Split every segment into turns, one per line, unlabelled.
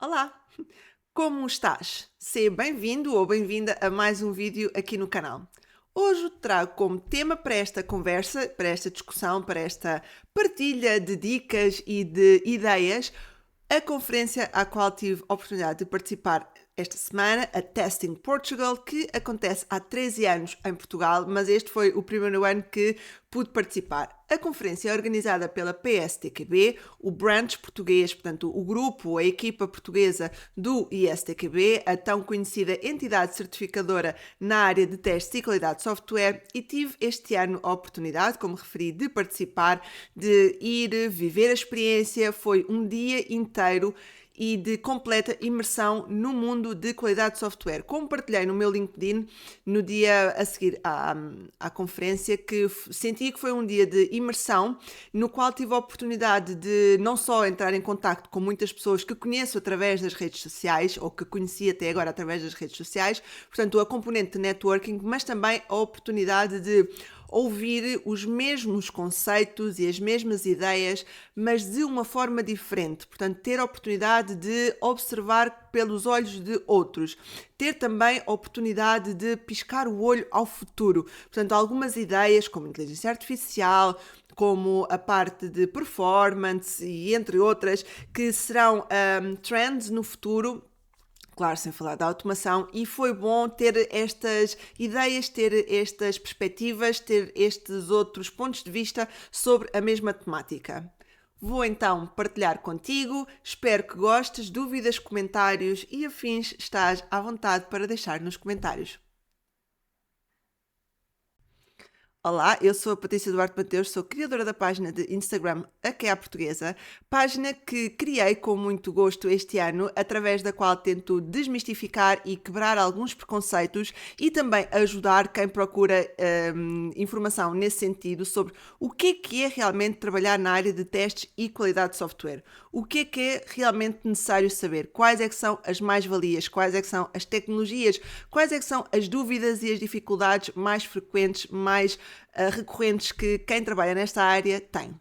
Olá, como estás? Seja bem-vindo ou bem-vinda a mais um vídeo aqui no canal. Hoje trago como tema para esta conversa, para esta discussão, para esta partilha de dicas e de ideias, a conferência à qual tive a oportunidade de participar esta semana, a Testing Portugal, que acontece há 13 anos em Portugal, mas este foi o primeiro ano que pude participar. A conferência é organizada pela PSTQB, o branch português, portanto o grupo, a equipa portuguesa do ISTQB, a tão conhecida entidade certificadora na área de testes e qualidade de software, e tive este ano a oportunidade, como referi, de participar, de ir viver a experiência. Foi um dia inteiro e de completa imersão no mundo de qualidade de software. Como partilhei no meu LinkedIn no dia a seguir à conferência, que senti que foi um dia de imersão no qual tive a oportunidade de não só entrar em contacto com muitas pessoas que conheço através das redes sociais, ou que conheci até agora através das redes sociais, portanto a componente de networking, mas também a oportunidade de ouvir os mesmos conceitos e as mesmas ideias, mas de uma forma diferente. Portanto, ter a oportunidade de observar pelos olhos de outros. Ter também a oportunidade de piscar o olho ao futuro. Portanto, algumas ideias como inteligência artificial, como a parte de performance e entre outras, que serão trends no futuro. Claro, sem falar da automação, e foi bom ter estas ideias, ter estas perspectivas, ter estes outros pontos de vista sobre a mesma temática. Vou então partilhar contigo, espero que gostes, dúvidas, comentários e afins, estás à vontade para deixar nos comentários. Olá, eu sou a Patrícia Duarte Mateus, sou criadora da página de Instagram A Que é a Portuguesa, página que criei com muito gosto este ano, através da qual tento desmistificar e quebrar alguns preconceitos e também ajudar quem procura informação nesse sentido sobre o que é realmente trabalhar na área de testes e qualidade de software. O que é realmente necessário saber? Quais é que são as mais-valias? Quais é que são as tecnologias? Quais é que são as dúvidas e as dificuldades mais frequentes, mais recorrentes que quem trabalha nesta área tem?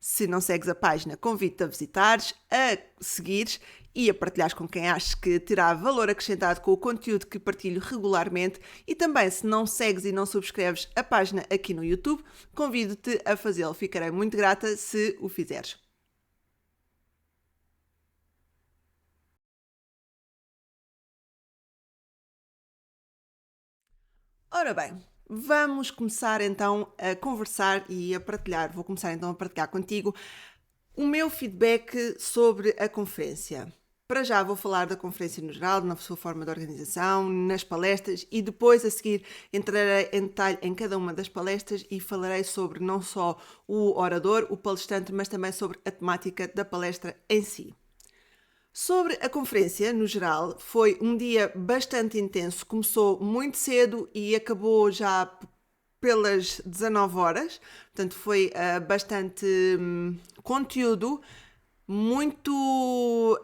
Se não segues a página, convido-te a visitares, a seguires e a partilhares com quem achas que terá valor acrescentado com o conteúdo que partilho regularmente. E também, se não segues e não subscreves a página aqui no YouTube, convido-te a fazê-lo. Ficarei muito grata se o fizeres. Ora bem, vamos começar então a conversar e a partilhar. Vou começar então a partilhar contigo o meu feedback sobre a conferência. Para já vou falar da conferência no geral, na sua forma de organização, nas palestras, e depois a seguir entrarei em detalhe em cada uma das palestras e falarei sobre não só o orador, o palestrante, mas também sobre a temática da palestra em si. Sobre a conferência, no geral, foi um dia bastante intenso. Começou muito cedo e acabou já pelas 19 horas. Portanto, foi bastante conteúdo, muito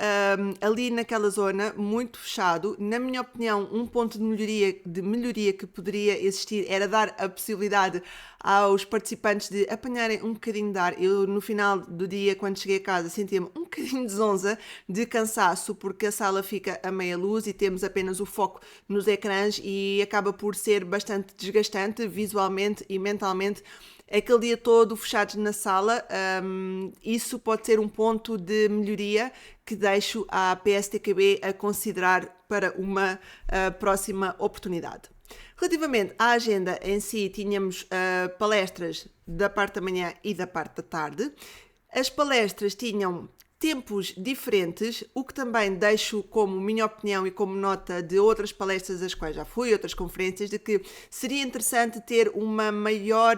ali naquela zona, muito fechado. Na minha opinião, um ponto de melhoria que poderia existir era dar a possibilidade aos participantes de apanharem um bocadinho de ar. Eu, no final do dia, quando cheguei a casa, sentia-me um bocadinho de zonza, de cansaço, porque a sala fica a meia luz e temos apenas o foco nos ecrãs e acaba por ser bastante desgastante visualmente e mentalmente. Aquele dia todo fechados na sala, isso pode ser um ponto de melhoria que deixo à PSTQB a considerar para uma próxima oportunidade. Relativamente à agenda em si, tínhamos palestras da parte da manhã e da parte da tarde. As palestras tinham tempos diferentes, o que também deixo como minha opinião e como nota de outras palestras às quais já fui, outras conferências, de que seria interessante ter uma maior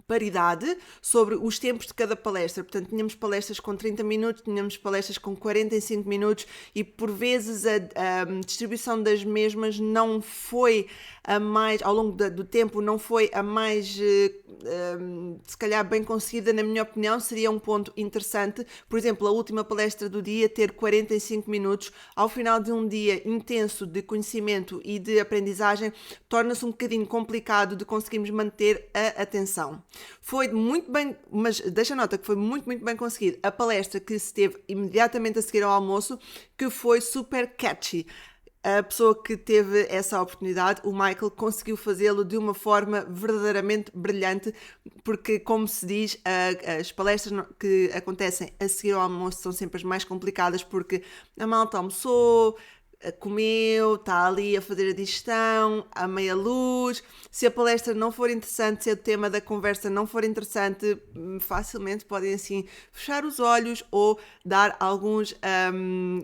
paridade sobre os tempos de cada palestra. Portanto, tínhamos palestras com 30 minutos, tínhamos palestras com 45 minutos e por vezes a distribuição das mesmas não foi a mais, ao longo do tempo, não foi a mais, se calhar, bem conseguida, na minha opinião. Seria um ponto interessante, por exemplo, a última palestra do dia ter 45 minutos, ao final de um dia intenso de conhecimento e de aprendizagem, torna-se um bocadinho complicado de conseguirmos manter a atenção. Foi muito bem, mas deixa nota que foi muito, muito bem conseguido. A palestra que se teve imediatamente a seguir ao almoço, que foi super catchy. A pessoa que teve essa oportunidade, o Michael, conseguiu fazê-lo de uma forma verdadeiramente brilhante, porque, como se diz, as palestras que acontecem a seguir ao almoço são sempre as mais complicadas, porque a malta almoçou, comeu, está ali a fazer a digestão, à meia luz. Se a palestra não for interessante, se o tema da conversa não for interessante, facilmente podem assim fechar os olhos ou dar alguns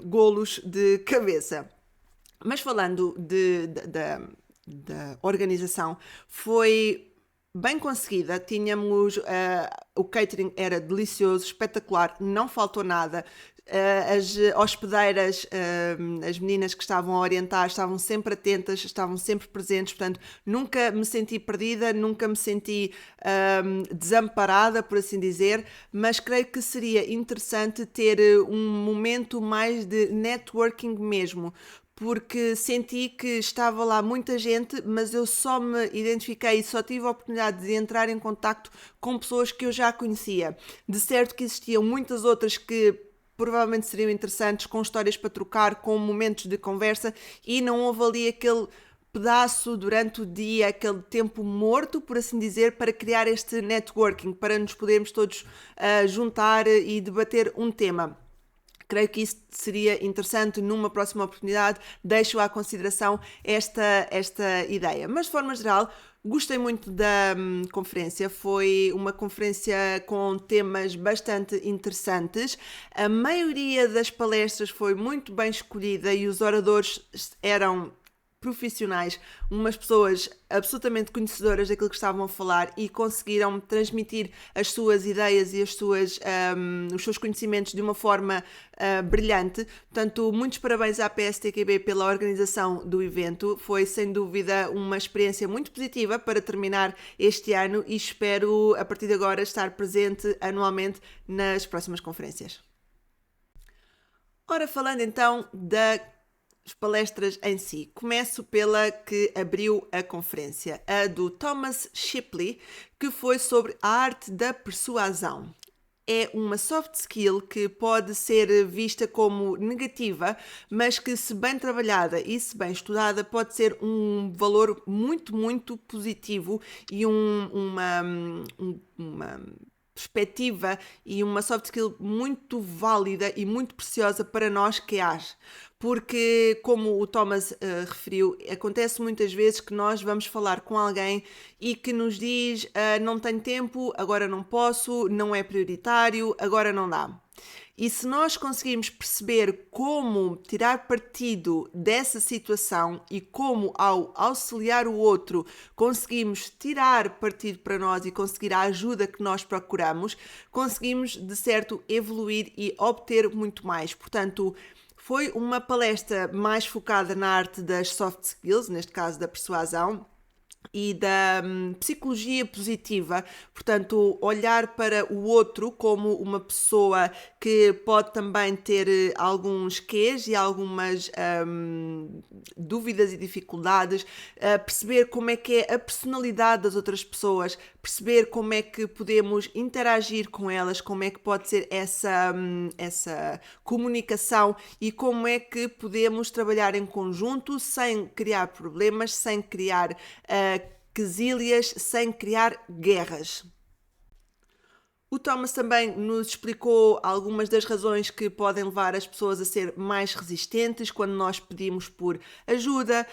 golos de cabeça. Mas falando da organização, foi bem conseguida. Tínhamos, o catering era delicioso, espetacular, não faltou nada. As hospedeiras, as meninas que estavam a orientar, estavam sempre atentas, estavam sempre presentes, portanto, nunca me senti perdida, nunca me senti desamparada, por assim dizer, mas creio que seria interessante ter um momento mais de networking mesmo, porque senti que estava lá muita gente, mas eu só me identifiquei e só tive a oportunidade de entrar em contacto com pessoas que eu já conhecia. De certo que existiam muitas outras que provavelmente seriam interessantes, com histórias para trocar, com momentos de conversa, e não houve ali aquele pedaço durante o dia, aquele tempo morto, por assim dizer, para criar este networking, para nos podermos todos juntar e debater um tema. Creio que isso seria interessante numa próxima oportunidade, deixo à consideração esta ideia. Mas de forma geral, gostei muito da conferência, foi uma conferência com temas bastante interessantes. A maioria das palestras foi muito bem escolhida e os oradores eram profissionais, umas pessoas absolutamente conhecedoras daquilo que estavam a falar e conseguiram transmitir as suas ideias e os seus conhecimentos de uma forma brilhante. Portanto, muitos parabéns à PSTQB pela organização do evento. Foi, sem dúvida, uma experiência muito positiva para terminar este ano e espero, a partir de agora, estar presente anualmente nas próximas conferências. Ora, falando então das palestras em si. Começo pela que abriu a conferência, a do Thomas Shipley, que foi sobre a arte da persuasão. É uma soft skill que pode ser vista como negativa, mas que, se bem trabalhada e se bem estudada, pode ser um valor muito, muito positivo e uma perspectiva e uma soft skill muito válida e muito preciosa para nós que age. Porque, como o Thomas referiu, acontece muitas vezes que nós vamos falar com alguém e que nos diz não tenho tempo, agora não posso, não é prioritário, agora não dá. E se nós conseguirmos perceber como tirar partido dessa situação e como, ao auxiliar o outro, conseguimos tirar partido para nós e conseguir a ajuda que nós procuramos, conseguimos, de certo, evoluir e obter muito mais. Portanto, foi uma palestra mais focada na arte das soft skills, neste caso da persuasão, e da psicologia positiva, portanto, olhar para o outro como uma pessoa que pode também ter alguns quês e algumas dúvidas e dificuldades, perceber como é que é a personalidade das outras pessoas, perceber como é que podemos interagir com elas, como é que pode ser essa comunicação e como é que podemos trabalhar em conjunto sem criar problemas, sem criar quesílias, sem criar guerras. O Thomas também nos explicou algumas das razões que podem levar as pessoas a ser mais resistentes quando nós pedimos por ajuda.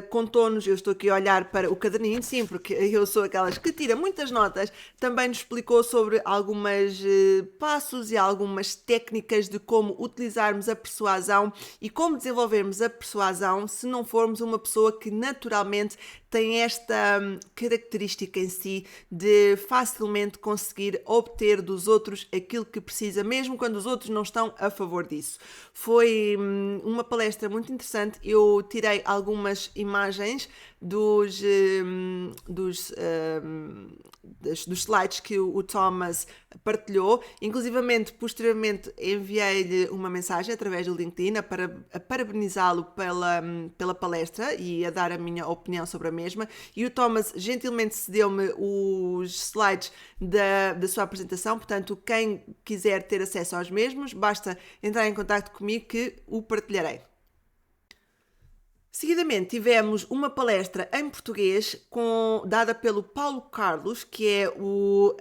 Contou-nos, eu estou aqui a olhar para o caderninho, sim, porque eu sou aquelas que tira muitas notas. Também nos explicou sobre algumas passos e algumas técnicas de como utilizarmos a persuasão e como desenvolvermos a persuasão se não formos uma pessoa que naturalmente tem esta característica em si de facilmente conseguir obter dos outros aquilo que precisa, mesmo quando os outros não estão a favor disso. Foi uma palestra muito interessante. Eu tirei algumas imagens dos slides que o Thomas partilhou, inclusivamente posteriormente enviei-lhe uma mensagem através do LinkedIn a parabenizá-lo pela palestra e a dar a minha opinião sobre a mesma, e o Thomas gentilmente cedeu-me os slides da sua apresentação. Portanto, quem quiser ter acesso aos mesmos, basta entrar em contato comigo que o partilharei. Seguidamente tivemos uma palestra em português dada pelo Paulo Carlos, que é o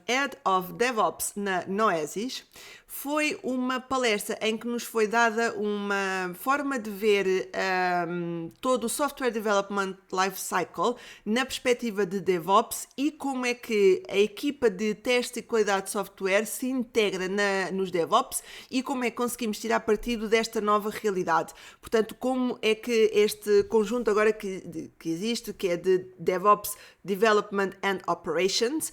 Head of DevOps na Noesis. Foi uma palestra em que nos foi dada uma forma de ver todo o Software Development Lifecycle na perspectiva de DevOps e como é que a equipa de teste e qualidade de software se integra nos DevOps e como é que conseguimos tirar partido desta nova realidade. Portanto, como é que este conjunto agora que existe, que é de DevOps, Development and Operations,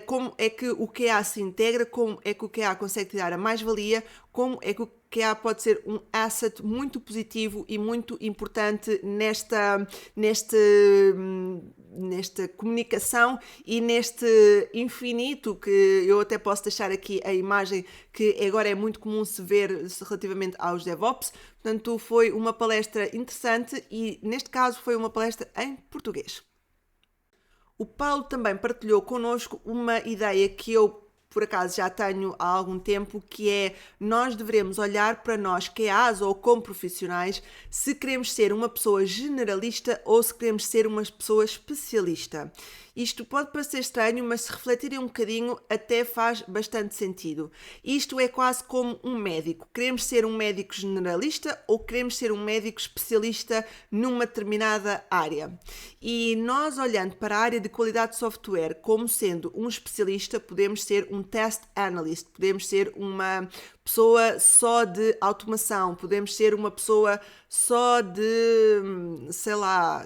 como é que o QA se integra, como é que o QA consegue tirar a mais-valia, como é que o QA pode ser um asset muito positivo e muito importante nesta comunicação e neste infinito, que eu até posso deixar aqui a imagem que agora é muito comum se ver relativamente aos DevOps. Portanto, foi uma palestra interessante e, neste caso, foi uma palestra em português. O Paulo também partilhou connosco uma ideia que eu, por acaso, já tenho há algum tempo, que é: nós devemos olhar para nós, QAs ou como profissionais, se queremos ser uma pessoa generalista ou se queremos ser uma pessoa especialista. Isto pode parecer estranho, mas se refletirem um bocadinho até faz bastante sentido. Isto é quase como um médico. Queremos ser um médico generalista ou queremos ser um médico especialista numa determinada área? E nós, olhando para a área de qualidade de software como sendo um especialista, podemos ser um test analyst, podemos ser uma pessoa só de automação, podemos ser uma pessoa só de, sei lá,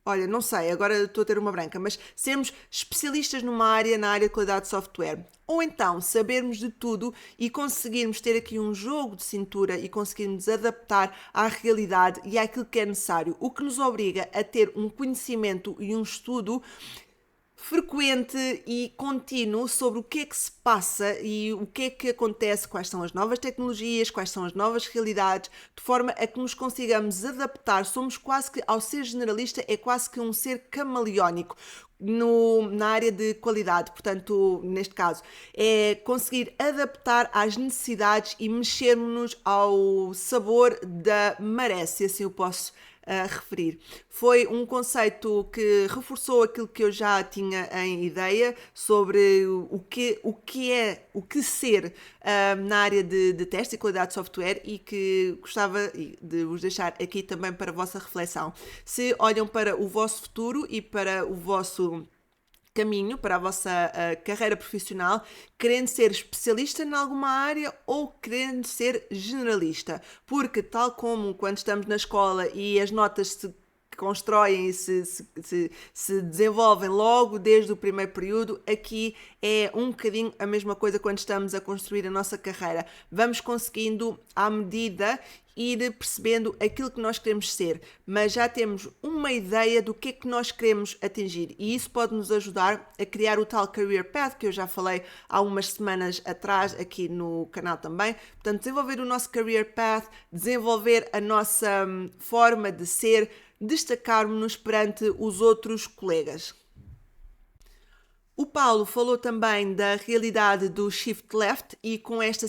olha, não sei, agora estou a ter uma branca, mas sermos especialistas numa área, na área de qualidade de software. Ou então sabermos de tudo e conseguirmos ter aqui um jogo de cintura e conseguirmos adaptar à realidade e àquilo que é necessário, o que nos obriga a ter um conhecimento e um estudo frequente e contínuo sobre o que é que se passa e o que é que acontece, quais são as novas tecnologias, quais são as novas realidades, de forma a que nos consigamos adaptar. Somos quase que, ao ser generalista, é quase que um ser camaleónico na área de qualidade. Portanto, neste caso, é conseguir adaptar às necessidades e mexermos-nos ao sabor da maré, se assim o posso referir. Foi um conceito que reforçou aquilo que eu já tinha em ideia sobre o que ser na área de teste e qualidade de software, e que gostava de vos deixar aqui também para a vossa reflexão. Se olham para o vosso futuro e para o vosso caminho, para a vossa carreira profissional, querendo ser especialista em alguma área ou querendo ser generalista, porque tal como quando estamos na escola e as notas se constroem e se desenvolvem logo desde o primeiro período, aqui é um bocadinho a mesma coisa quando estamos a construir a nossa carreira. Vamos conseguindo, à medida, ir percebendo aquilo que nós queremos ser, mas já temos uma ideia do que é que nós queremos atingir, e isso pode nos ajudar a criar o tal Career Path que eu já falei há umas semanas atrás aqui no canal também. Portanto, desenvolver o nosso Career Path, desenvolver a nossa forma de ser, destacarmos-nos perante os outros colegas. O Paulo falou também da realidade do Shift Left e com esta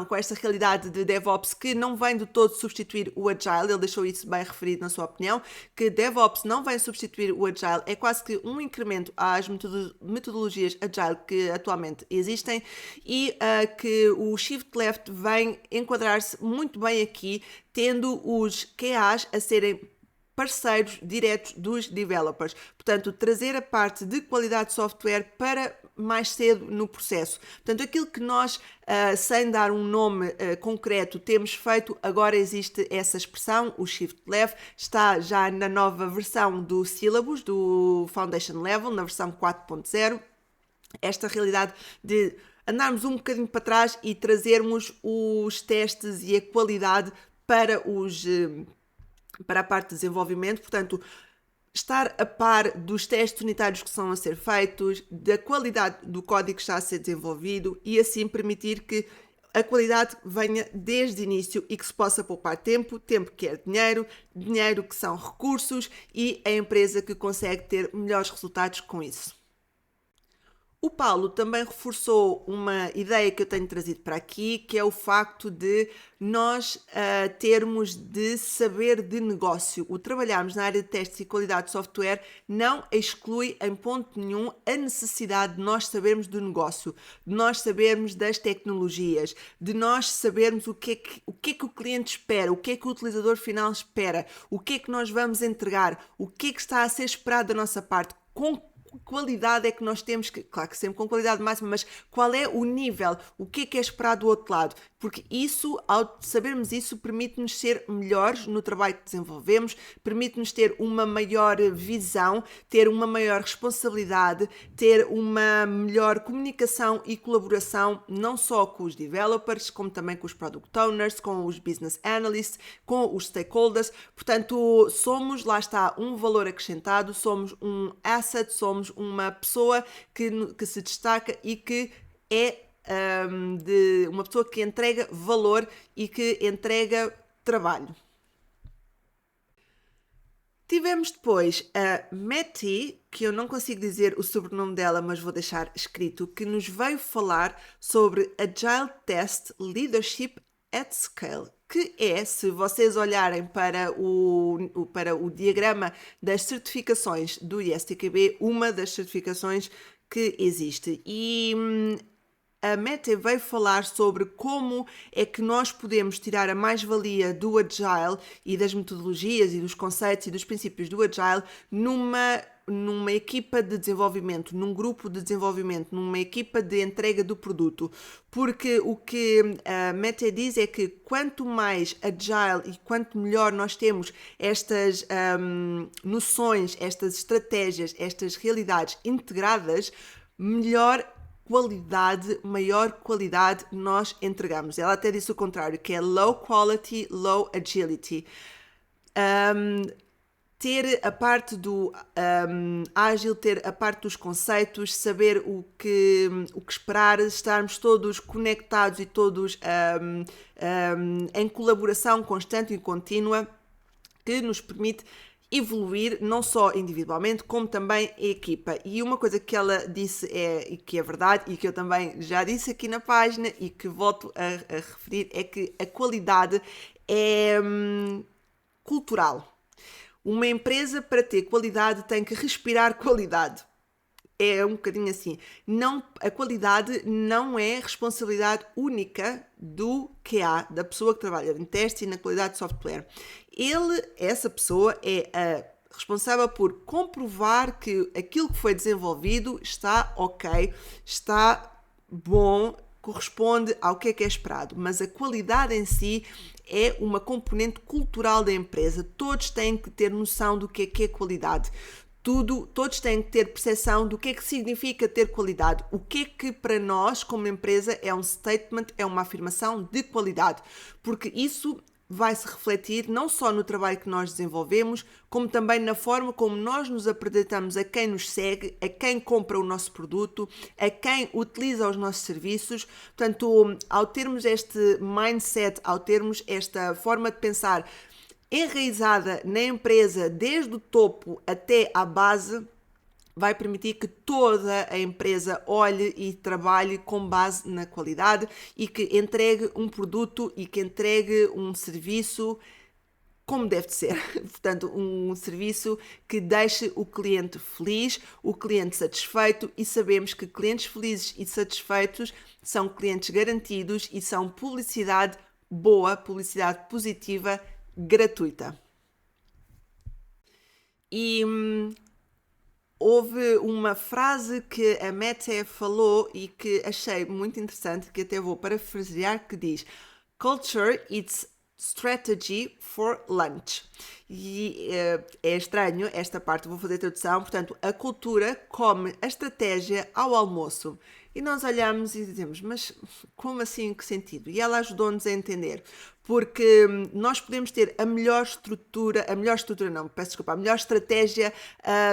com esta realidade de DevOps que não vem de todo substituir o Agile. Ele deixou isso bem referido na sua opinião, que DevOps não vem substituir o Agile, é quase que um incremento às metodologias Agile que atualmente existem, e que o Shift Left vem enquadrar-se muito bem aqui, tendo os QAs a serem parceiros diretos dos developers. Portanto, trazer a parte de qualidade de software para mais cedo no processo. Portanto, aquilo que nós, sem dar um nome concreto, temos feito, agora existe essa expressão, o Shift Left, está já na nova versão do Syllabus, do Foundation Level, na versão 4.0. Esta realidade de andarmos um bocadinho para trás e trazermos os testes e a qualidade para a parte de desenvolvimento. Portanto, estar a par dos testes unitários que estão a ser feitos, da qualidade do código que está a ser desenvolvido e assim permitir que a qualidade venha desde o início e que se possa poupar tempo, tempo que é dinheiro, dinheiro que são recursos e a empresa que consegue ter melhores resultados com isso. O Paulo também reforçou uma ideia que eu tenho trazido para aqui, que é o facto de nós termos de saber de negócio. O trabalharmos na área de testes e qualidade de software não exclui em ponto nenhum a necessidade de nós sabermos do negócio, de nós sabermos das tecnologias, de nós sabermos o que é que o cliente espera, o que é que o utilizador final espera, o que é que nós vamos entregar, o que é que está a ser esperado da nossa parte, com qualidade é que nós temos que, claro que sempre com qualidade máxima, mas qual é o nível, o que é esperado do outro lado, porque isso, ao sabermos isso, permite-nos ser melhores no trabalho que desenvolvemos, permite-nos ter uma maior visão, ter uma maior responsabilidade, ter uma melhor comunicação e colaboração, não só com os developers, como também com os product owners, com os business analysts, com os stakeholders. Portanto, somos, lá está, um valor acrescentado, somos um asset, somos uma pessoa que se destaca e que é de uma pessoa que entrega valor e que entrega trabalho. Tivemos depois a Matty, que eu não consigo dizer o sobrenome dela, mas vou deixar escrito, que nos veio falar sobre Agile Test Leadership at Scale, que é, se vocês olharem para o diagrama das certificações do ISTQB, uma das certificações que existe. E a Meta veio falar sobre como é que nós podemos tirar a mais-valia do Agile e das metodologias e dos conceitos e dos princípios do Agile numa equipa de desenvolvimento, num grupo de desenvolvimento, numa equipa de entrega do produto. Porque o que a Meta diz é que quanto mais Agile e quanto melhor nós temos estas noções, estas estratégias, estas realidades integradas, melhor qualidade, maior qualidade nós entregamos. Ela até disse o contrário, que é low quality, low agility. Ter a parte do ágil, ter a parte dos conceitos, saber o que esperar, estarmos todos conectados e todos em colaboração constante e contínua, que nos permite evoluir não só individualmente, como também em equipa. E uma coisa que ela disse e que é verdade e que eu também já disse aqui na página e que volto a referir, é que a qualidade é cultural. Uma empresa, para ter qualidade, tem que respirar qualidade. É um bocadinho assim. A qualidade não é responsabilidade única do QA, da pessoa que trabalha em teste e na qualidade de software. Essa pessoa é a responsável por comprovar que aquilo que foi desenvolvido está ok, está bom, corresponde ao que é esperado, mas a qualidade em si é uma componente cultural da empresa. Todos têm que ter noção do que é qualidade. Todos têm que ter percepção do que é que significa ter qualidade. O que é que para nós, como empresa, é um statement, é uma afirmação de qualidade. Porque isso vai se refletir não só no trabalho que nós desenvolvemos, como também na forma como nós nos apresentamos a quem nos segue, a quem compra o nosso produto, a quem utiliza os nossos serviços. Portanto, ao termos este mindset, ao termos esta forma de pensar enraizada na empresa, desde o topo até à base, vai permitir que toda a empresa olhe e trabalhe com base na qualidade e que entregue um produto e que entregue um serviço como deve de ser. Portanto, um serviço que deixe o cliente feliz, o cliente satisfeito, e sabemos que clientes felizes e satisfeitos são clientes garantidos e são publicidade boa, publicidade positiva, gratuita. E houve uma frase que a Meta falou e que achei muito interessante, que até vou parafrasear, que diz: Culture, it's strategy for lunch. E é estranho esta parte, vou fazer a tradução. Portanto, a cultura come a estratégia ao almoço. E nós olhamos e dizemos, mas como assim, em que sentido? E ela ajudou-nos a entender, porque nós podemos ter a melhor estrutura não, peço desculpa, a melhor estratégia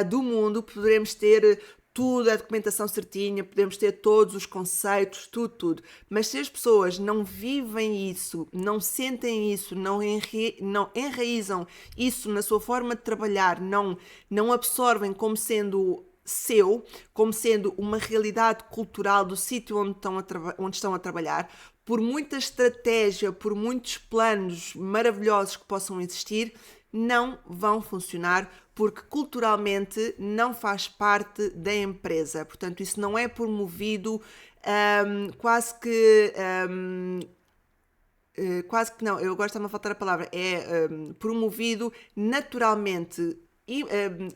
do mundo, poderemos ter tudo, a documentação certinha, podemos ter todos os conceitos, tudo. Mas se as pessoas não vivem isso, não sentem isso, não enraizam isso na sua forma de trabalhar, não absorvem como sendo seu, como sendo uma realidade cultural do sítio onde estão a trabalhar, por muita estratégia, por muitos planos maravilhosos que possam existir, não vão funcionar porque culturalmente não faz parte da empresa. Portanto, isso não é promovido quase que não, eu agora está-me a faltar a palavra, é promovido naturalmente e,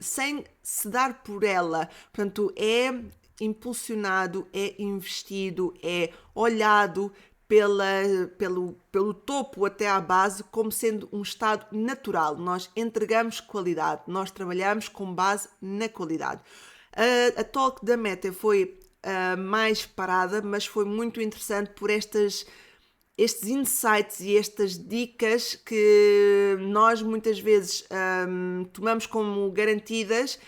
sem se dar por ela. Portanto, é impulsionado, é investido, é olhado pelo topo até à base como sendo um estado natural. Nós entregamos qualidade, nós trabalhamos com base na qualidade. A talk da Meta foi mais parada, mas foi muito interessante por estes insights e estas dicas que nós muitas vezes tomamos como garantidas,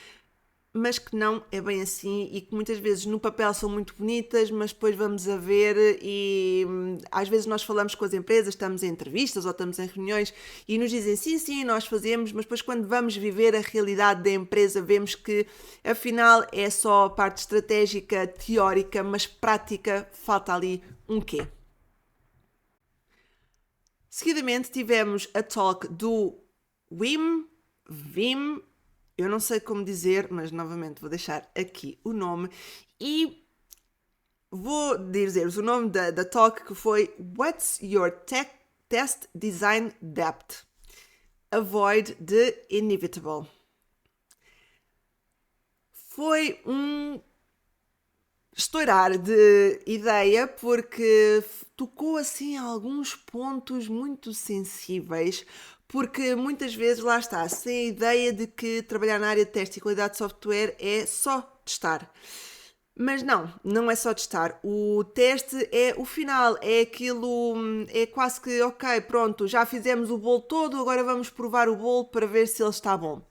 mas que não é bem assim e que muitas vezes no papel são muito bonitas, mas depois vamos a ver e às vezes nós falamos com as empresas, estamos em entrevistas ou estamos em reuniões e nos dizem sim, nós fazemos, mas depois quando vamos viver a realidade da empresa vemos que afinal é só a parte estratégica, teórica, mas prática falta ali um quê? Seguidamente tivemos a talk do Wim, eu não sei como dizer, mas novamente vou deixar aqui o nome e vou dizer-vos o nome da talk, que foi What's Your Test Design Depth? Avoid the Inevitable. Foi um estourar de ideia porque tocou assim alguns pontos muito sensíveis, porque muitas vezes lá está, sem a ideia de que trabalhar na área de teste e qualidade de software é só testar. Mas não é só testar. O teste é o final, é aquilo, é quase que, ok, pronto, já fizemos o bolo todo, agora vamos provar o bolo para ver se ele está bom.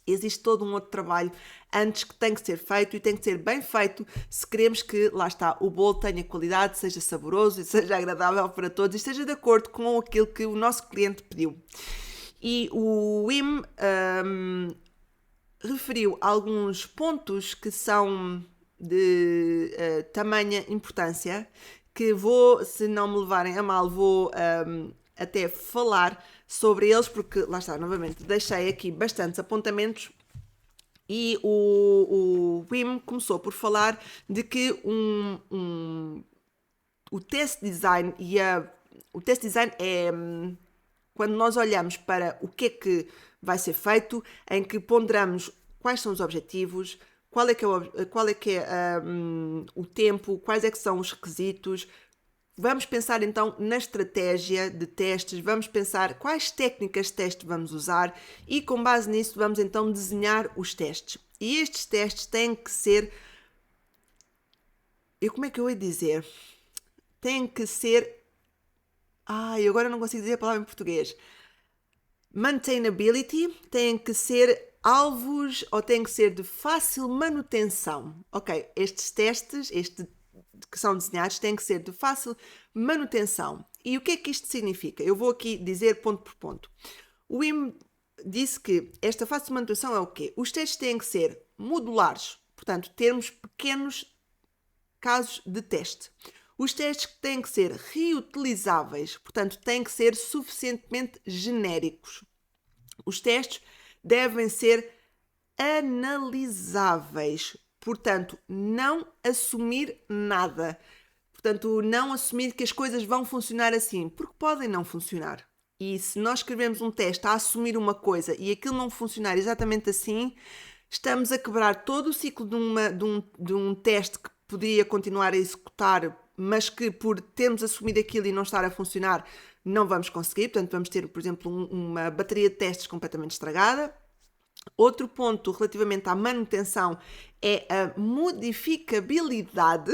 Existe todo um outro trabalho antes que tem que ser feito e tem que ser bem feito se queremos que, lá está, o bolo tenha qualidade, seja saboroso e seja agradável para todos e esteja de acordo com aquilo que o nosso cliente pediu. E o Wim referiu alguns pontos que são de tamanha importância que vou, se não me levarem a mal, vou até falar sobre eles, porque lá está, novamente, deixei aqui bastantes apontamentos e o Wim começou por falar de que o test design o test design é quando nós olhamos para o que é que vai ser feito, em que ponderamos quais são os objetivos, qual é que é o tempo, quais é que são os requisitos. Vamos pensar então na estratégia de testes, vamos pensar quais técnicas de teste vamos usar e com base nisso vamos então desenhar os testes. E estes testes têm que ser, como é que eu ia dizer? Têm que ser, agora não consigo dizer a palavra em português. Maintainability, têm que ser alvos ou têm que ser de fácil manutenção. Ok, estes testes, que são desenhados, têm que ser de fácil manutenção. E o que é que isto significa? Eu vou aqui dizer ponto por ponto. O Wim disse que esta fácil manutenção é o quê? Os testes têm que ser modulares, portanto, termos pequenos casos de teste. Os testes têm que ser reutilizáveis, portanto, têm que ser suficientemente genéricos. Os testes devem ser analisáveis, portanto, não assumir nada. Portanto, não assumir que as coisas vão funcionar assim, porque podem não funcionar. E se nós escrevemos um teste a assumir uma coisa e aquilo não funcionar exatamente assim, estamos a quebrar todo o ciclo de um teste que poderia continuar a executar mas que por termos assumido aquilo e não estar a funcionar, não vamos conseguir. Portanto, vamos ter, por exemplo, uma bateria de testes completamente estragada. Outro ponto relativamente à manutenção é a modificabilidade.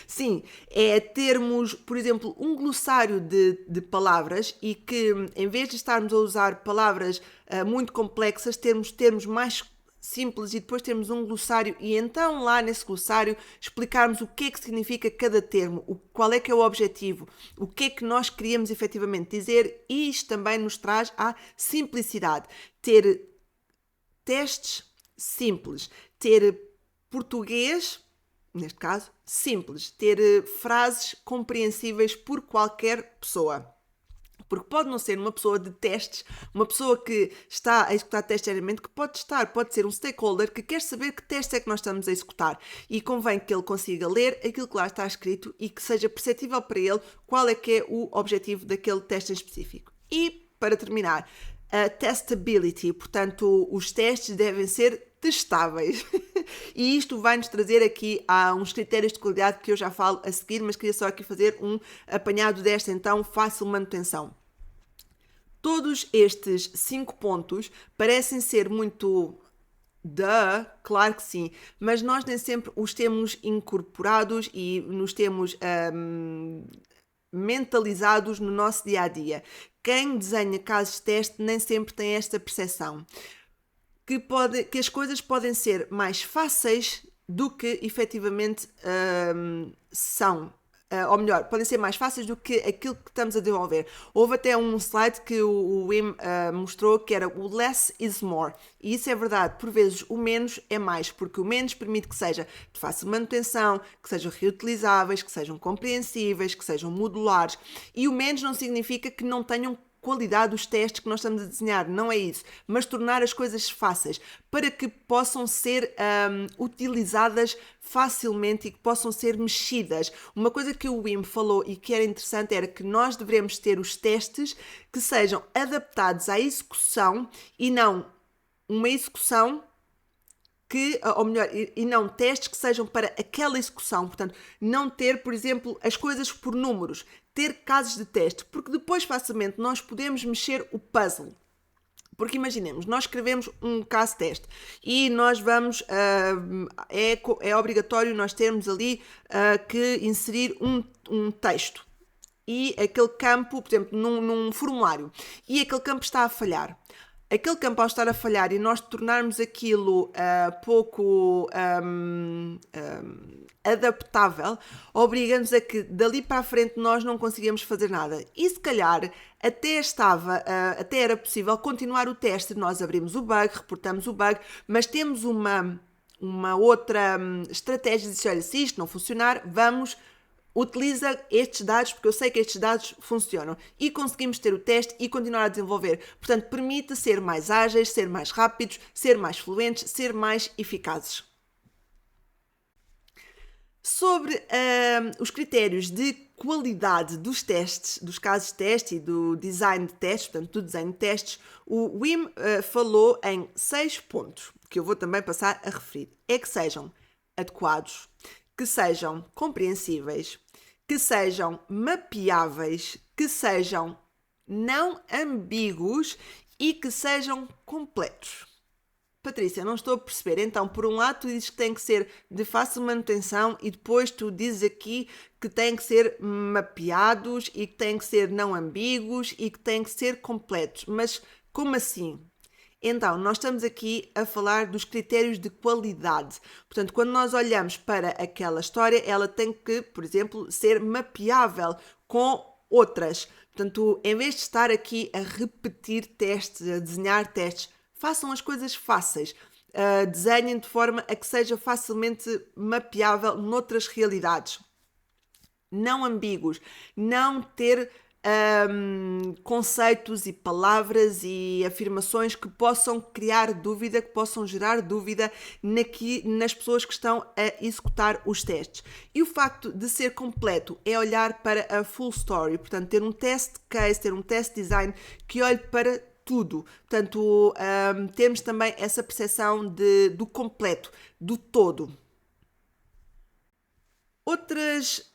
Sim, é termos, por exemplo, um glossário de palavras e que, em vez de estarmos a usar palavras muito complexas, termos mais simples e depois termos um glossário e então lá nesse glossário explicarmos o que é que significa cada termo, qual é que é o objetivo, o que é que nós queríamos efetivamente dizer, e isto também nos traz à simplicidade. Ter testes simples, ter português, neste caso, simples, ter frases compreensíveis por qualquer pessoa. Porque pode não ser uma pessoa de testes, uma pessoa que está a executar testes diariamente, que pode ser um stakeholder que quer saber que testes é que nós estamos a executar. E convém que ele consiga ler aquilo que lá está escrito e que seja perceptível para ele qual é que é o objetivo daquele teste em específico. E, para terminar, a testability, portanto, os testes devem ser testáveis. E isto vai-nos trazer aqui a uns critérios de qualidade que eu já falo a seguir, mas queria só aqui fazer um apanhado desta, então, fácil manutenção. Todos estes 5 pontos parecem ser muito claro que sim, mas nós nem sempre os temos incorporados e nos temos mentalizados no nosso dia-a-dia. Quem desenha casos de teste nem sempre tem esta percepção. Que as coisas podem ser mais fáceis do que efetivamente são. Ou melhor, podem ser mais fáceis do que aquilo que estamos a desenvolver. Houve até um slide que o Wim mostrou que era o less is more. E isso é verdade. Por vezes o menos é mais, porque o menos permite que seja de fácil manutenção, que sejam reutilizáveis, que sejam compreensíveis, que sejam modulares. E o menos não significa que não tenham qualidade dos testes que nós estamos a desenhar, não é isso, mas tornar as coisas fáceis para que possam ser utilizadas facilmente e que possam ser mexidas. Uma coisa que o Wim falou e que era interessante era que nós devemos ter os testes que sejam adaptados à execução e não uma execução que, ou melhor, e não testes que sejam para aquela execução. Portanto, não ter, por exemplo, as coisas por números, ter casos de teste, porque depois facilmente nós podemos mexer o puzzle. Porque imaginemos, nós escrevemos um caso de teste e nós vamos, é obrigatório nós termos ali que inserir um texto e aquele campo, por exemplo, num formulário, e aquele campo está a falhar. Aquele campo, ao estar a falhar e nós tornarmos aquilo pouco adaptável, obriga-nos a que dali para a frente nós não conseguimos fazer nada. E se calhar até era possível continuar o teste, nós abrimos o bug, reportamos o bug, mas temos uma outra estratégia de dizer, olha, se isto não funcionar, utiliza estes dados, porque eu sei que estes dados funcionam, e conseguimos ter o teste e continuar a desenvolver. Portanto, permite ser mais ágeis, ser mais rápidos, ser mais fluentes, ser mais eficazes. Sobre os critérios de qualidade dos testes, dos casos de teste e do design de testes, portanto, do desenho de testes, o Wim falou em 6 pontos, que eu vou também passar a referir. É que sejam adequados, que sejam compreensíveis, que sejam mapeáveis, que sejam não ambíguos e que sejam completos. Patrícia, não estou a perceber. Então, por um lado, tu dizes que tem que ser de fácil manutenção e depois tu dizes aqui que têm que ser mapeados e que têm que ser não ambíguos e que têm que ser completos. Mas como assim? Então, nós estamos aqui a falar dos critérios de qualidade. Portanto, quando nós olhamos para aquela história, ela tem que, por exemplo, ser mapeável com outras. Portanto, em vez de estar aqui a repetir testes, a desenhar testes, façam as coisas fáceis. Desenhem de forma a que seja facilmente mapeável noutras realidades. Não ambíguos. Não ter conceitos e palavras e afirmações que possam criar dúvida, que possam gerar dúvida nas pessoas que estão a executar os testes. E o facto de ser completo é olhar para a full story, portanto, ter um test case, ter um test design que olhe para tudo. Portanto, temos também essa percepção do completo, do todo. Outras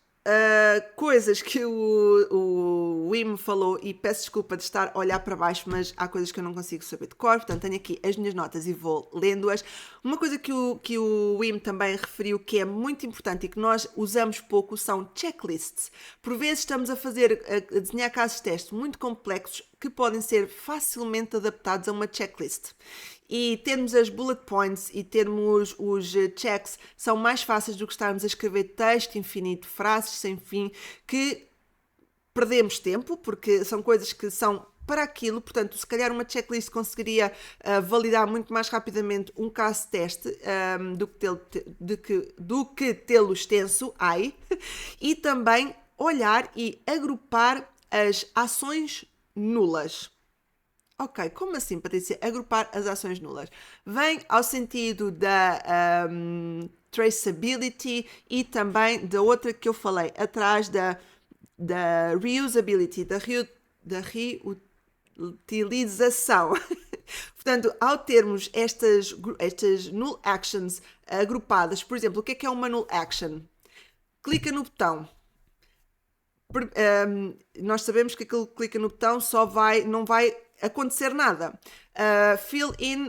coisas que o Wim falou, e peço desculpa de estar a olhar para baixo, mas há coisas que eu não consigo saber de cor, portanto tenho aqui as minhas notas e vou lendo-as. Uma coisa que o Wim também referiu que é muito importante e que nós usamos pouco são checklists. Por vezes estamos a desenhar casos de teste muito complexos que podem ser facilmente adaptados a uma checklist. E termos as bullet points e termos os checks são mais fáceis do que estarmos a escrever texto infinito, frases sem fim, que perdemos tempo, porque são coisas que são para aquilo, portanto, se calhar uma checklist conseguiria validar muito mais rapidamente um caso de teste do que tê-lo extenso, e também olhar e agrupar as ações nulas. Ok, como assim, Patrícia? Agrupar as ações nulas. Vem ao sentido da traceability e também da outra que eu falei, atrás da reusability, da reutilização. Portanto, ao termos estas null actions agrupadas, por exemplo, o que é uma null action? Clica no botão. Nós sabemos que aquele que clica no botão não vai acontecer nada. Fill in,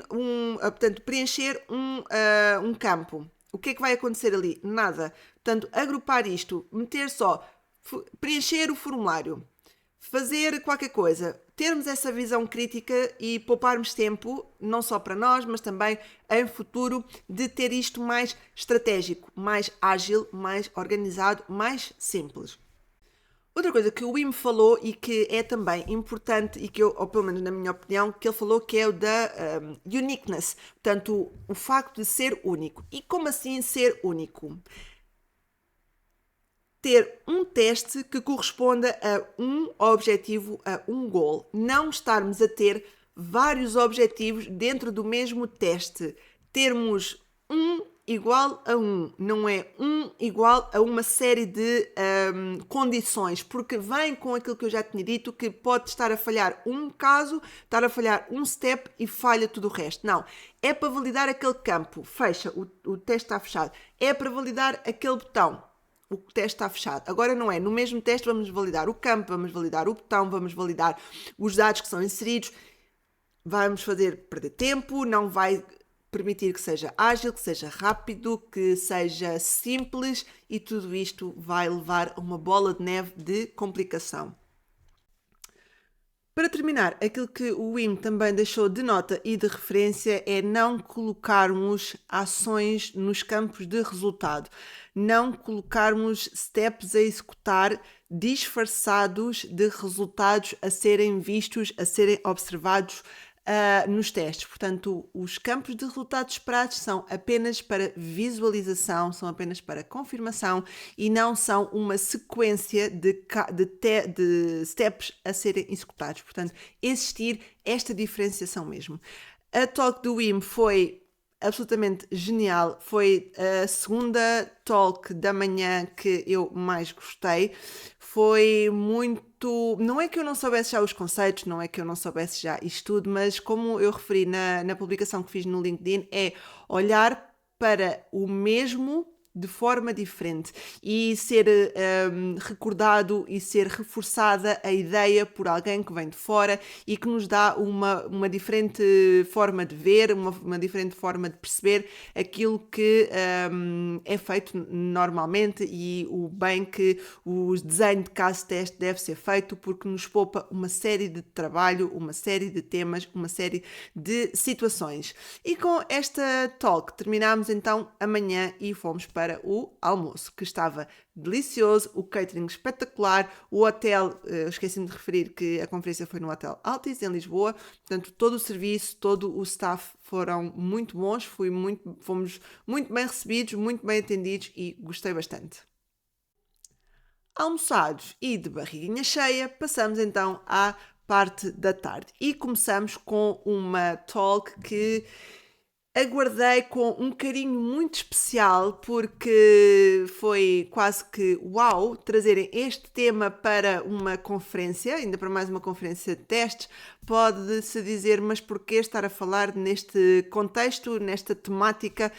portanto, preencher um campo. O que é que vai acontecer ali? Nada. Portanto, agrupar isto, meter só, preencher o formulário, fazer qualquer coisa, termos essa visão crítica e pouparmos tempo, não só para nós, mas também em futuro, de ter isto mais estratégico, mais ágil, mais organizado, mais simples. Outra coisa que o Wim falou e que é também importante e que eu, ou pelo menos na minha opinião, que ele falou que é o da uniqueness, portanto o facto de ser único. E como assim ser único? Ter um teste que corresponda a um objetivo, a um goal. Não estarmos a ter vários objetivos dentro do mesmo teste. Termos um igual a um, não é um igual a uma série de condições, porque vem com aquilo que eu já tinha dito, que pode estar a falhar um caso, estar a falhar um step e falha tudo o resto. Não, é para validar aquele campo, fecha, o teste está fechado. É para validar aquele botão, o teste está fechado. Agora não é, no mesmo teste vamos validar o campo, vamos validar o botão, vamos validar os dados que são inseridos, vamos fazer perder tempo, não vai permitir que seja ágil, que seja rápido, que seja simples, e tudo isto vai levar a uma bola de neve de complicação. Para terminar, aquilo que o Wim também deixou de nota e de referência é não colocarmos ações nos campos de resultado, não colocarmos steps a executar disfarçados de resultados a serem vistos, a serem observados nos testes. Portanto, os campos de resultados esperados são apenas para visualização, são apenas para confirmação e não são uma sequência de steps a serem executados. Portanto, existir esta diferenciação mesmo. A talk do Wim foi absolutamente genial, foi a segunda talk da manhã que eu mais gostei. Foi muito... Não é que eu não soubesse já os conceitos, não é que eu não soubesse já isto tudo, mas como eu referi na publicação que fiz no LinkedIn, é olhar para o mesmo de forma diferente e ser recordado e ser reforçada a ideia por alguém que vem de fora e que nos dá uma diferente forma de ver, uma diferente forma de perceber aquilo que é feito normalmente e o bem que o desenho de caso teste deve ser feito, porque nos poupa uma série de trabalho, uma série de temas, uma série de situações. E com esta talk terminámos então amanhã e fomos para o almoço, que estava delicioso, o catering espetacular, o hotel, esqueci-me de referir que a conferência foi no Hotel Altis, em Lisboa, portanto todo o serviço, todo o staff foram muito bons, fomos muito bem recebidos, muito bem atendidos e gostei bastante. Almoçados e de barriguinha cheia, passamos então à parte da tarde e começamos com uma talk que Aguardei com um carinho muito especial porque foi quase que uau trazerem este tema para uma conferência, ainda para mais uma conferência de testes. Pode-se dizer, mas porquê estar a falar neste contexto, nesta temática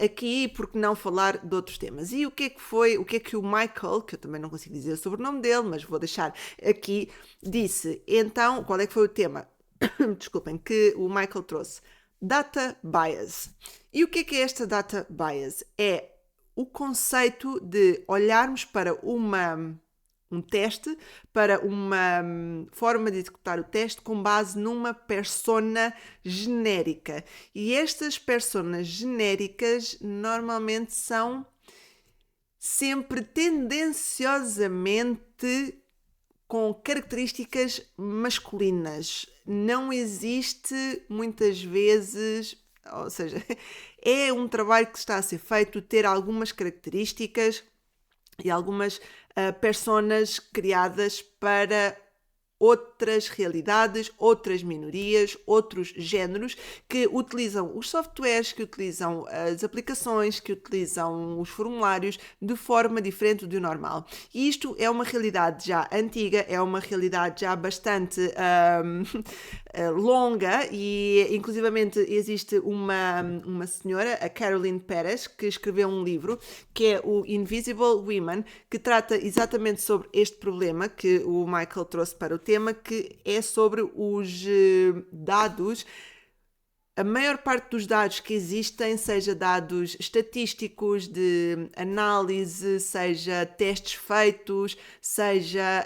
aqui, porque não falar de outros temas? E o que é que foi, o que é que o Michael, que eu também não consigo dizer o sobrenome dele, mas vou deixar aqui, disse? Então, qual é que foi o tema? Desculpem, que o Michael trouxe. Data bias. E o que é esta data bias? É o conceito de olharmos para um teste, para uma forma de executar o teste com base numa persona genérica. E estas personas genéricas normalmente são sempre tendenciosamente com características masculinas. Não existe muitas vezes, ou seja, é um trabalho que está a ser feito ter algumas características e algumas personas criadas para outras realidades, outras minorias, outros géneros que utilizam os softwares, que utilizam as aplicações, que utilizam os formulários de forma diferente do normal. E isto é uma realidade já antiga, é uma realidade já bastante longa e inclusivamente existe uma senhora, a Caroline Perez, que escreveu um livro que é o Invisible Women, que trata exatamente sobre este problema que o Michael trouxe para o tema, que é sobre os dados. A maior parte dos dados que existem, seja dados estatísticos, de análise, seja testes feitos, seja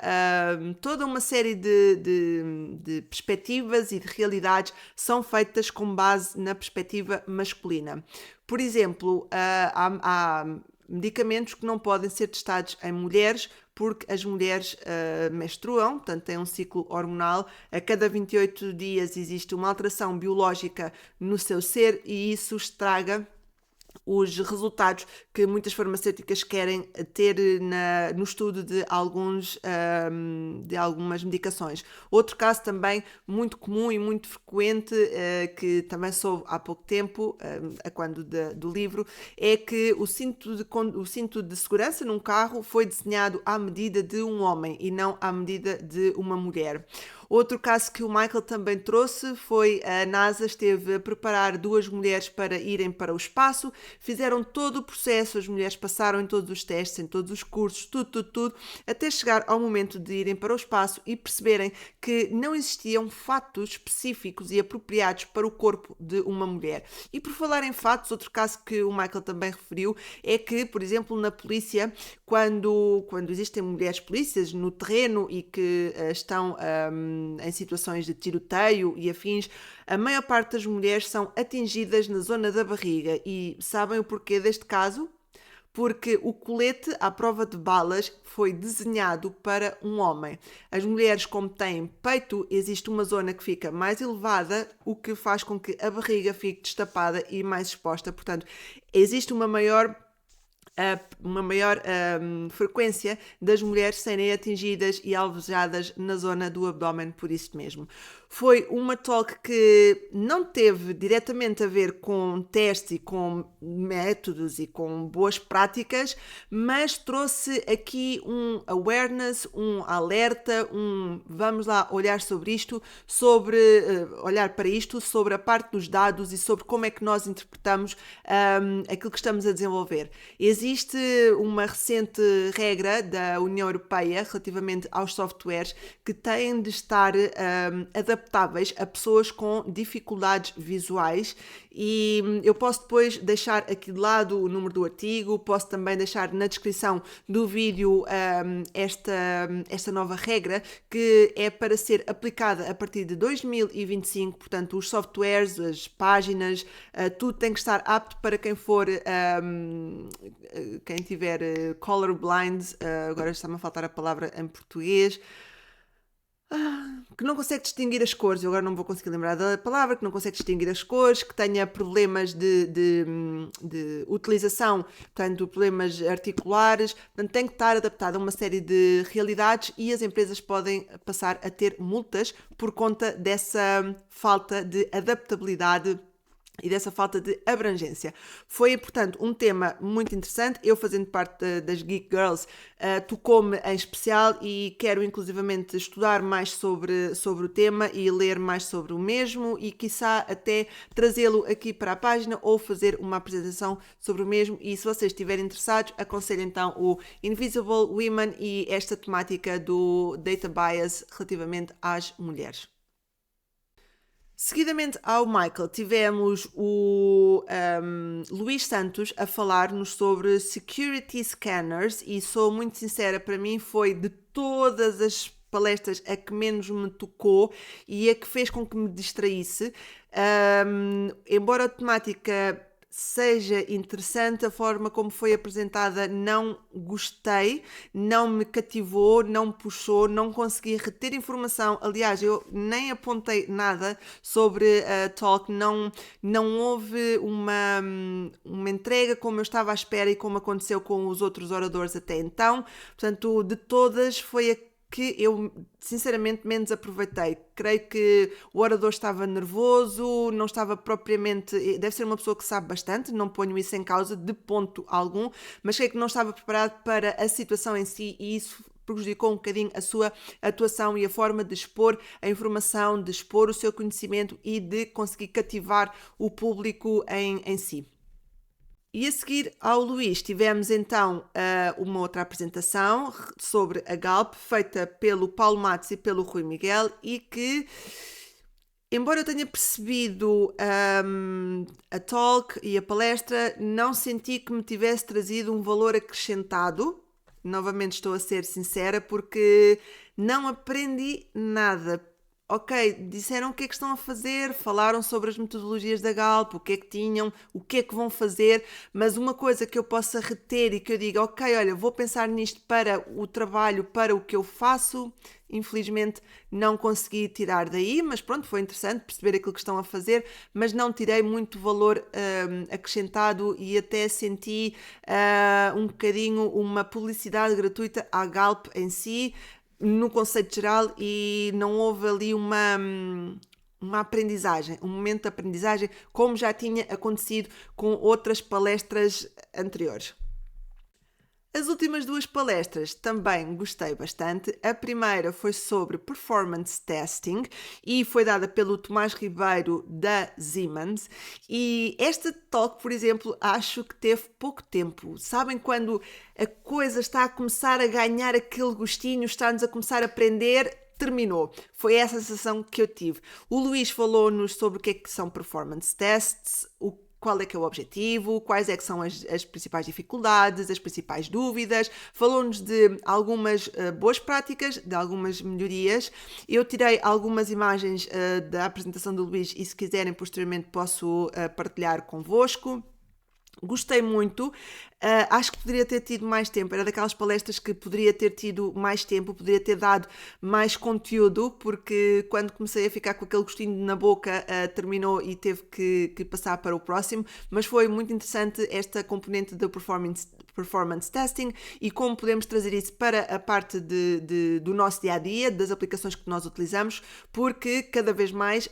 toda uma série de perspectivas e de realidades, são feitas com base na perspectiva masculina. Por exemplo, há medicamentos que não podem ser testados em mulheres porque as mulheres menstruam, portanto têm um ciclo hormonal. A cada 28 dias existe uma alteração biológica no seu ser e isso estraga os resultados que muitas farmacêuticas querem ter no estudo de algumas medicações. Outro caso também muito comum e muito frequente, que também soube há pouco tempo, a quando do livro, é que o cinto de segurança num carro foi desenhado à medida de um homem e não à medida de uma mulher. Outro caso que o Michael também trouxe foi a NASA esteve a preparar duas mulheres para irem para o espaço, fizeram todo o processo, as mulheres passaram em todos os testes, em todos os cursos, tudo, até chegar ao momento de irem para o espaço e perceberem que não existiam fatos específicos e apropriados para o corpo de uma mulher. E por falar em fatos, outro caso que o Michael também referiu é que, por exemplo, na polícia, quando existem mulheres polícias no terreno e que estão em situações de tiroteio e afins, a maior parte das mulheres são atingidas na zona da barriga. E sabem o porquê deste caso? Porque o colete à prova de balas foi desenhado para um homem. As mulheres, como têm peito, existe uma zona que fica mais elevada, o que faz com que a barriga fique destapada e mais exposta. Portanto, existe uma maior frequência das mulheres serem atingidas e alvejadas na zona do abdômen por isso mesmo. Foi uma talk que não teve diretamente a ver com testes e com métodos e com boas práticas, mas trouxe aqui um awareness, um alerta, vamos lá olhar sobre isto, olhar para isto, sobre a parte dos dados e sobre como é que nós interpretamos aquilo que estamos a desenvolver. Existe uma recente regra da União Europeia relativamente aos softwares que têm de estar adaptados a pessoas com dificuldades visuais e eu posso depois deixar aqui de lado o número do artigo, posso também deixar na descrição do vídeo esta nova regra que é para ser aplicada a partir de 2025, portanto os softwares, as páginas, tudo tem que estar apto para quem for quem tiver colorblind, agora está-me a faltar a palavra em português, que não consegue distinguir as cores, eu agora não vou conseguir lembrar da palavra, que não consegue distinguir as cores, que tenha problemas de utilização, portanto, problemas articulares, portanto, tem que estar adaptado a uma série de realidades e as empresas podem passar a ter multas por conta dessa falta de adaptabilidade e dessa falta de abrangência. Foi, portanto, um tema muito interessante. Eu, fazendo parte das Geek Girls, tocou-me em especial e quero inclusivamente estudar mais sobre o tema e ler mais sobre o mesmo e, quiçá, até trazê-lo aqui para a página ou fazer uma apresentação sobre o mesmo. E se vocês estiverem interessados, aconselho então o Invisible Women e esta temática do Data Bias relativamente às mulheres. Seguidamente ao Michael, tivemos o Luís Santos a falar-nos sobre security scanners e sou muito sincera, para mim foi de todas as palestras a que menos me tocou e a que fez com que me distraísse. Embora a temática seja interessante, a forma como foi apresentada não gostei, não me cativou, não me puxou, não consegui reter informação. Aliás, eu nem apontei nada sobre a talk, não houve uma entrega como eu estava à espera e como aconteceu com os outros oradores até então. Portanto, de todas foi a que eu sinceramente menos aproveitei. Creio que o orador estava nervoso, não estava propriamente... Deve ser uma pessoa que sabe bastante, não ponho isso em causa de ponto algum, mas creio que não estava preparado para a situação em si e isso prejudicou um bocadinho a sua atuação e a forma de expor a informação, de expor o seu conhecimento e de conseguir cativar o público em si. E a seguir ao Luís tivemos então uma outra apresentação sobre a Galp, feita pelo Paulo Matos e pelo Rui Miguel, e que, embora eu tenha percebido a talk e a palestra, não senti que me tivesse trazido um valor acrescentado. Novamente estou a ser sincera, porque não aprendi nada. Ok, disseram o que é que estão a fazer, falaram sobre as metodologias da Galp, o que é que tinham, o que é que vão fazer, mas uma coisa que eu possa reter e que eu diga, ok, olha, vou pensar nisto para o trabalho, para o que eu faço, infelizmente não consegui tirar daí, mas pronto, foi interessante perceber aquilo que estão a fazer, mas não tirei muito valor acrescentado e até senti um bocadinho uma publicidade gratuita à Galp em si, no conceito geral, e não houve ali uma aprendizagem, um momento de aprendizagem, como já tinha acontecido com outras palestras anteriores. As últimas duas palestras também gostei bastante. A primeira foi sobre performance testing e foi dada pelo Tomás Ribeiro da Siemens. E esta talk, por exemplo, acho que teve pouco tempo. Sabem quando a coisa está a começar a ganhar aquele gostinho, está-nos a começar a aprender? Terminou. Foi essa a sensação que eu tive. O Luís falou-nos sobre o que é que são performance tests, qual é que é o objetivo, quais é que são as principais dificuldades, as principais dúvidas, falou-nos de algumas boas práticas, de algumas melhorias. Eu tirei algumas imagens da apresentação do Luís e, se quiserem, posteriormente posso partilhar convosco. Gostei muito, acho que poderia ter tido mais tempo, era daquelas palestras que poderia ter tido mais tempo, poderia ter dado mais conteúdo, porque quando comecei a ficar com aquele gostinho na boca, terminou e teve que passar para o próximo, mas foi muito interessante esta componente do performance testing e como podemos trazer isso para a parte do nosso dia-a-dia, das aplicações que nós utilizamos, porque cada vez mais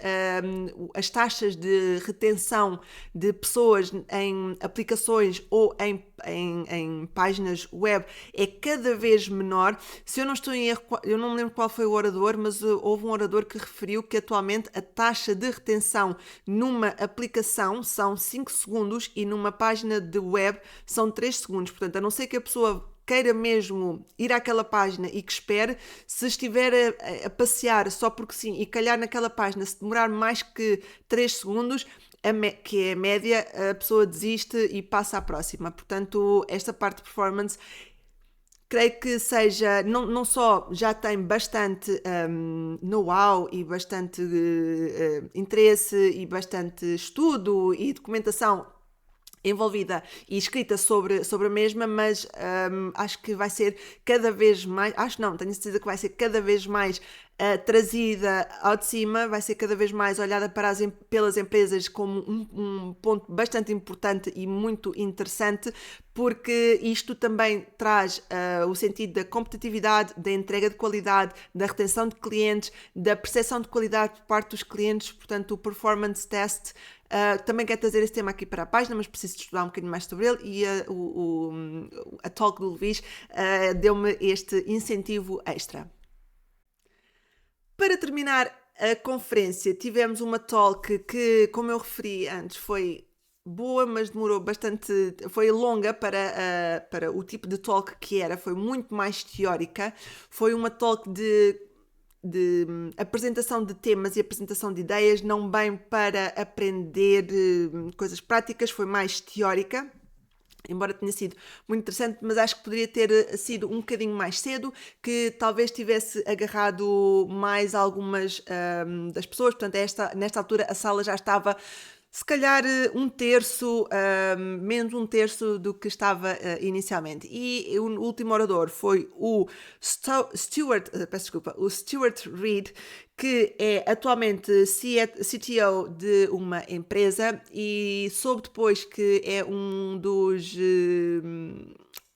as taxas de retenção de pessoas em aplicações ou em páginas web é cada vez menor. Se eu não estou em erro, eu não me lembro qual foi o orador, mas houve um orador que referiu que atualmente a taxa de retenção numa aplicação são 5 segundos e numa página de web são 3 segundos. Portanto, a não ser que a pessoa queira mesmo ir àquela página e que espere, se estiver a passear só porque sim e calhar naquela página, se demorar mais que 3 segundos, que é a média, a pessoa desiste e passa à próxima. Portanto, esta parte de performance, creio que seja, não só já tem bastante know-how e bastante interesse e bastante estudo e documentação envolvida e escrita sobre a mesma, mas acho que vai ser cada vez mais, tenho certeza que vai ser cada vez mais trazida ao de cima, vai ser cada vez mais olhada pelas empresas como um ponto bastante importante e muito interessante, porque isto também traz o sentido da competitividade, da entrega de qualidade, da retenção de clientes, da percepção de qualidade por parte dos clientes. Portanto, o performance test Também quero trazer esse tema aqui para a página, mas preciso de estudar um bocadinho mais sobre ele e a talk do Luís deu-me este incentivo extra. Para terminar a conferência, tivemos uma talk que, como eu referi antes, foi boa, mas demorou bastante, foi longa para o tipo de talk que era, foi muito mais teórica, foi uma talk de apresentação de temas e apresentação de ideias, não bem para aprender coisas práticas, foi mais teórica. Embora tenha sido muito interessante, mas acho que poderia ter sido um bocadinho mais cedo, que talvez tivesse agarrado mais algumas das pessoas. Portanto, nesta altura a sala já estava se calhar um terço, menos um terço do que estava inicialmente. E o último orador foi o Stuart Reed, que é atualmente CTO de uma empresa e soube depois que é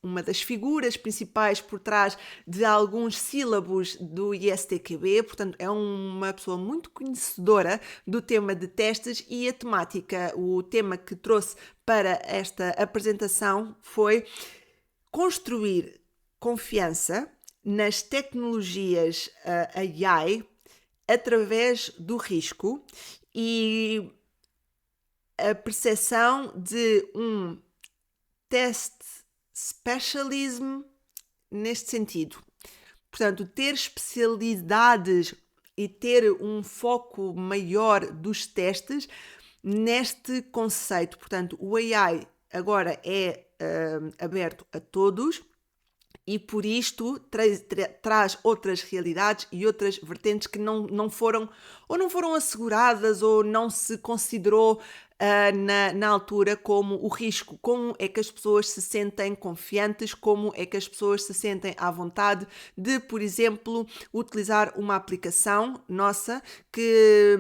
uma das figuras principais por trás de alguns sílabos do ISTQB, portanto é uma pessoa muito conhecedora do tema de testes e a temática, o tema que trouxe para esta apresentação foi construir confiança nas tecnologias AI através do risco e a percepção de um test specialism neste sentido. Portanto, ter especialidades e ter um foco maior dos testes neste conceito. Portanto, o AI agora é aberto a todos e por isto traz outras realidades e outras vertentes que não foram asseguradas ou não se considerou na altura como o risco, como é que as pessoas se sentem confiantes, como é que as pessoas se sentem à vontade de, por exemplo, utilizar uma aplicação nossa que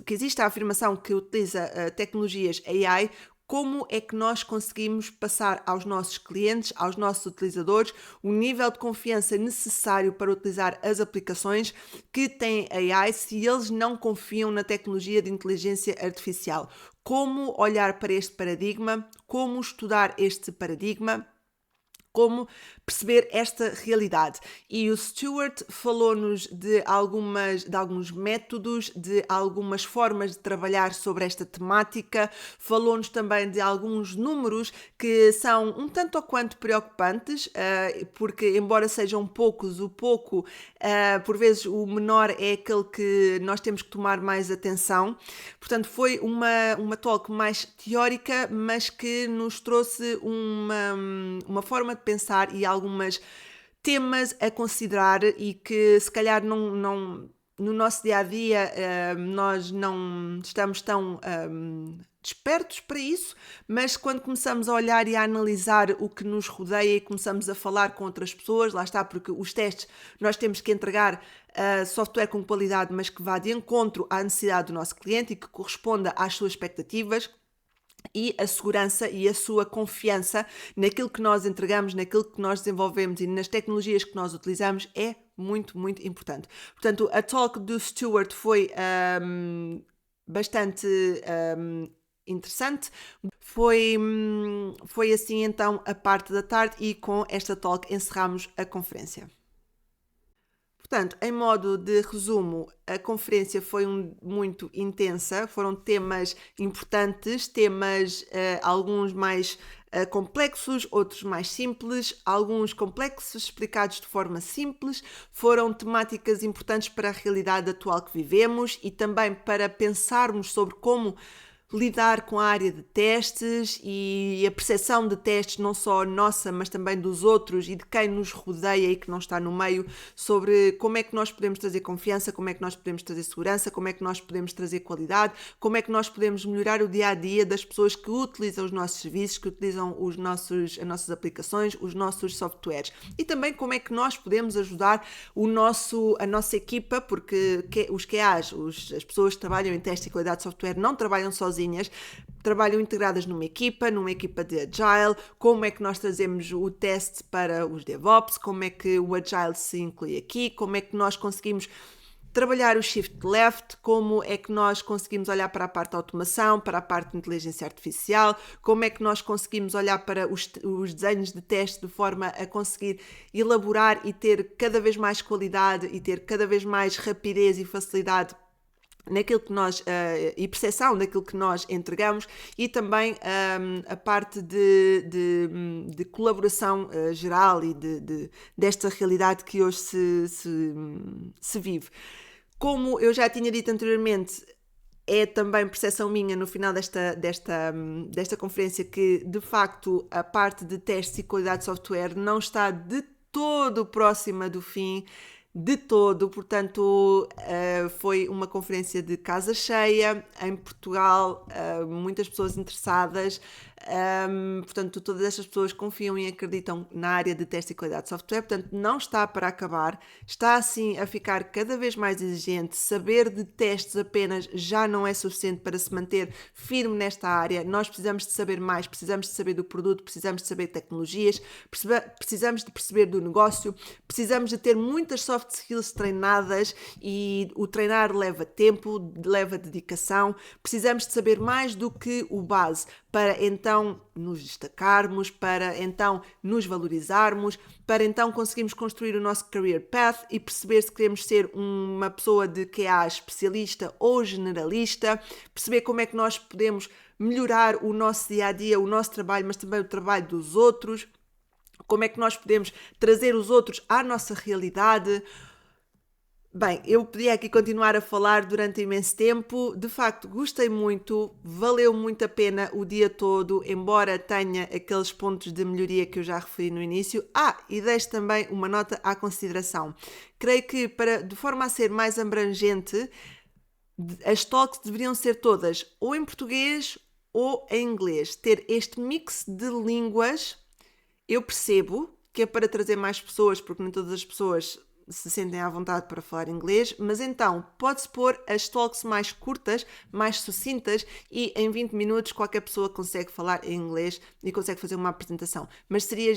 que exista a afirmação que utiliza tecnologias AI. Como é que nós conseguimos passar aos nossos clientes, aos nossos utilizadores, o nível de confiança necessário para utilizar as aplicações que têm AI se eles não confiam na tecnologia de inteligência artificial? Como olhar para este paradigma? Como estudar este paradigma? Como perceber esta realidade. E o Stuart falou-nos de alguns métodos, de algumas formas de trabalhar sobre esta temática, falou-nos também de alguns números que são um tanto ou quanto preocupantes, porque embora sejam poucos, por vezes o menor é aquele que nós temos que tomar mais atenção. Portanto, foi uma talk mais teórica, mas que nos trouxe uma forma de pensar e algumas temas a considerar e que se calhar no nosso dia-a-dia nós não estamos tão despertos para isso, mas quando começamos a olhar e a analisar o que nos rodeia e começamos a falar com outras pessoas, lá está, porque os testes nós temos que entregar software com qualidade, mas que vá de encontro à necessidade do nosso cliente e que corresponda às suas expectativas, e a segurança e a sua confiança naquilo que nós entregamos, naquilo que nós desenvolvemos e nas tecnologias que nós utilizamos é muito, muito importante. Portanto, a talk do Stuart foi bastante interessante. Foi assim então a parte da tarde e com esta talk encerramos a conferência. Portanto, em modo de resumo, a conferência foi muito intensa, foram temas importantes, temas alguns mais complexos, outros mais simples, alguns complexos explicados de forma simples, foram temáticas importantes para a realidade atual que vivemos e também para pensarmos sobre como lidar com a área de testes e a percepção de testes não só nossa, mas também dos outros e de quem nos rodeia e que não está no meio, sobre como é que nós podemos trazer confiança, como é que nós podemos trazer segurança, como é que nós podemos trazer qualidade, como é que nós podemos melhorar o dia-a-dia das pessoas que utilizam os nossos serviços, que utilizam as nossas aplicações, os nossos softwares. E também como é que nós podemos ajudar a nossa equipa, porque os QAs, as pessoas que trabalham em teste e qualidade de software, não trabalham sozinhas, trabalham integradas numa equipa de Agile, como é que nós trazemos o teste para os DevOps, como é que o Agile se inclui aqui, como é que nós conseguimos trabalhar o shift left, como é que nós conseguimos olhar para a parte de automação, para a parte de inteligência artificial, como é que nós conseguimos olhar para os desenhos de teste de forma a conseguir elaborar e ter cada vez mais qualidade e ter cada vez mais rapidez e facilidade naquilo que nós, e percepção daquilo que nós entregamos, e também a parte de colaboração geral e desta realidade que hoje se vive. Como eu já tinha dito anteriormente, é também percepção minha no final desta conferência que, de facto, a parte de testes e qualidade de software não está de todo próxima do fim, de todo, portanto foi uma conferência de casa cheia em Portugal, muitas pessoas interessadas, portanto todas estas pessoas confiam e acreditam na área de teste e qualidade de software, portanto não está para acabar, está assim a ficar cada vez mais exigente, saber de testes apenas já não é suficiente para se manter firme nesta área, nós precisamos de saber mais, precisamos de saber do produto, precisamos de saber de tecnologias, precisamos de perceber do negócio, precisamos de ter muitas soft skills treinadas e o treinar leva tempo, leva dedicação, precisamos de saber mais do que o base para então nos destacarmos, para então nos valorizarmos, para então conseguirmos construir o nosso career path e perceber se queremos ser uma pessoa de QA especialista ou generalista, perceber como é que nós podemos melhorar o nosso dia-a-dia, o nosso trabalho, mas também o trabalho dos outros, como é que nós podemos trazer os outros à nossa realidade. Bem, eu podia aqui continuar a falar durante imenso tempo, de facto gostei muito, valeu muito a pena o dia todo, embora tenha aqueles pontos de melhoria que eu já referi no início. E deixo também uma nota à consideração. Creio que de forma a ser mais abrangente, as talks deveriam ser todas ou em português ou em inglês, ter este mix de línguas. Eu percebo que é para trazer mais pessoas, porque nem todas as pessoas se sentem à vontade para falar inglês, mas então pode-se pôr as talks mais curtas, mais sucintas e em 20 minutos qualquer pessoa consegue falar em inglês e consegue fazer uma apresentação. Mas seria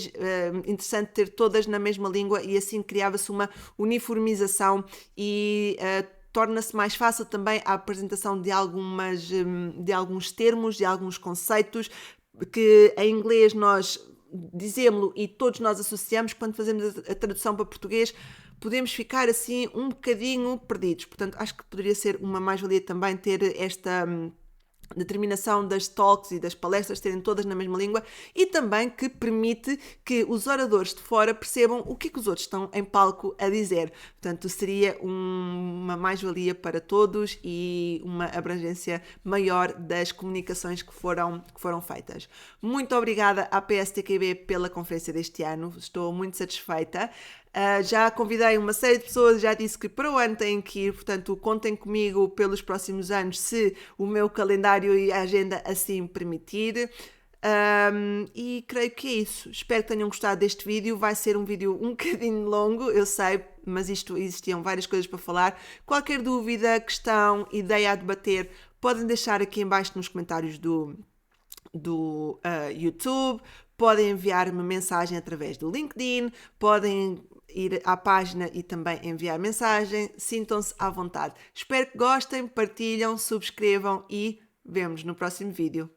interessante ter todas na mesma língua e assim criava-se uma uniformização e torna-se mais fácil também a apresentação de alguns termos, de alguns conceitos que em inglês nós dizemos-lo e todos nós associamos, quando fazemos a tradução para português podemos ficar assim um bocadinho perdidos. Portanto, acho que poderia ser uma mais-valia também ter esta determinação das talks e das palestras terem todas na mesma língua e também que permite que os oradores de fora percebam o que é que os outros estão em palco a dizer. Portanto, seria uma mais-valia para todos e uma abrangência maior das comunicações que foram feitas. Muito obrigada à PSTQB pela conferência deste ano, estou muito satisfeita. Já convidei uma série de pessoas, já disse que para o ano têm que ir, portanto contem comigo pelos próximos anos se o meu calendário e a agenda assim permitir. E creio que é isso. Espero que tenham gostado deste vídeo. Vai ser um vídeo um bocadinho longo, eu sei, mas existiam várias coisas para falar. Qualquer dúvida, questão, ideia a debater, podem deixar aqui em baixo nos comentários do YouTube, podem enviar-me mensagem através do LinkedIn, podem ir à página e também enviar mensagem, sintam-se à vontade. Espero que gostem, partilham, subscrevam e vemo-nos no próximo vídeo.